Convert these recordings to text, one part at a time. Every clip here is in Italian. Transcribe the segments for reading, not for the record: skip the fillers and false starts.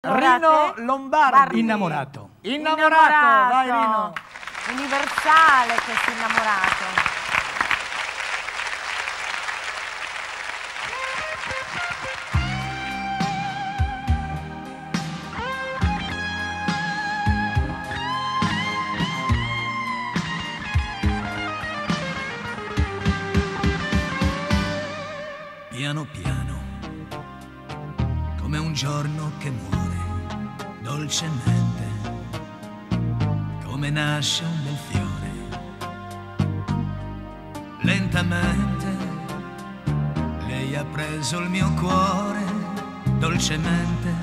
Rino Lombardi. Innamorato. Innamorato, vai Rino. Universale questo innamorato. Piano piano, come un giorno che muore, dolcemente, come nasce un bel fiore. Lentamente, lei ha preso il mio cuore, dolcemente,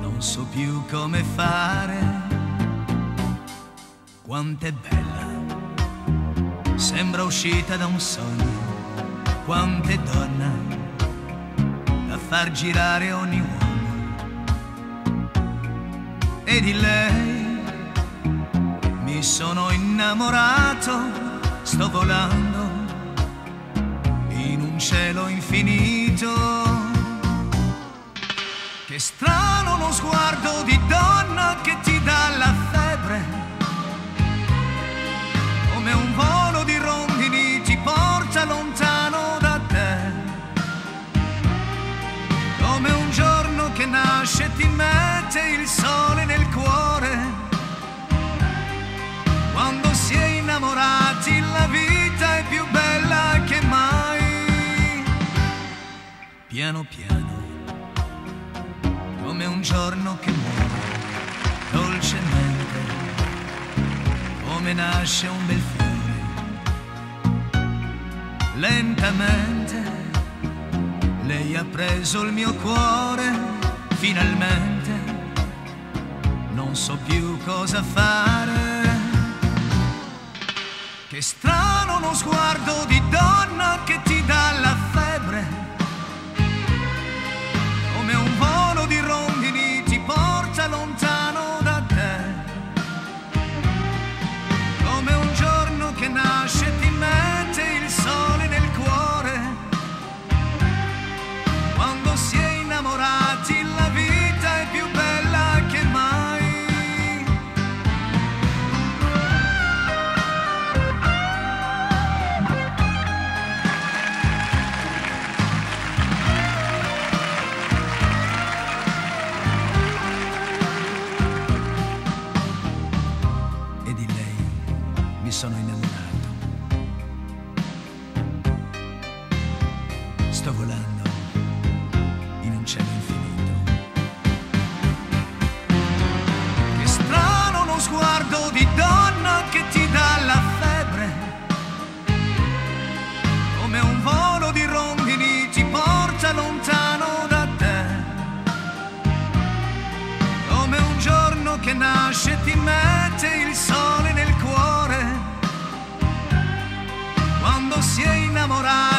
non so più come fare. Quant'è bella, sembra uscita da un sogno. Quant'è donna da far girare ogni uomo, e di lei mi sono innamorato. Sto volando in un cielo infinito. Che strano lo sguardo di donna che ti dà la febbre, come un volo di rondini ti porta lontano da te, come un giorno che nasce e ti mette il sole nel cuore. Quando si è innamorati la vita è più bella che mai. Piano piano, come un giorno che muore, dolcemente, come nasce un bel fiore. Lentamente, lei ha preso il mio cuore, finalmente, non so più cosa fare. Che strano lo sguardo di donna che ti dà la febbre, come un volo di rondini ti porta lontano da te, come un giorno che nasce e ti mette il sole nel cuore. Quando si è innamorati la vita è più bella che mai. E di lei mi sono innamorato. Sto volando in un cielo infinito. Che strano lo sguardo di donna che ti dà la febbre, come un volo di rondini ti porta lontano da te, come un giorno che nasce e ti mette il sole nel cuore. Quando si è innamorati